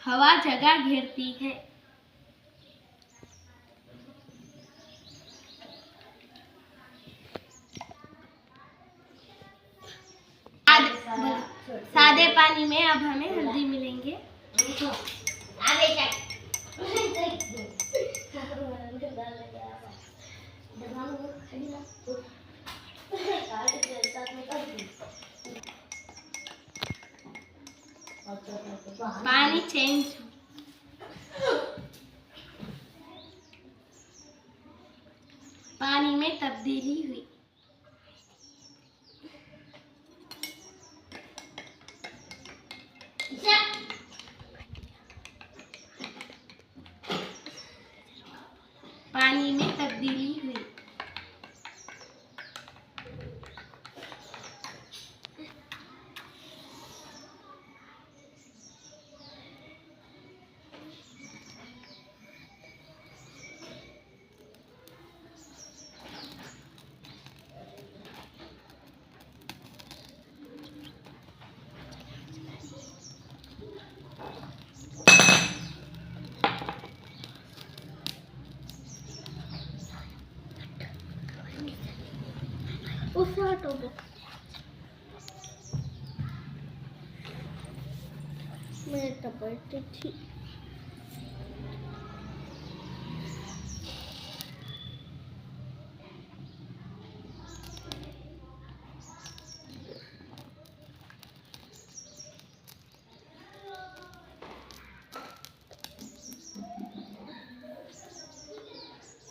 हवा जगह घेरती है। सादे पानी में अब हमें हल्दी मिलेंगे। पानी चेंज, पानी में तब्दीली हुई। पानी में तब्दीली हुई। मैं तो पढ़ती थी।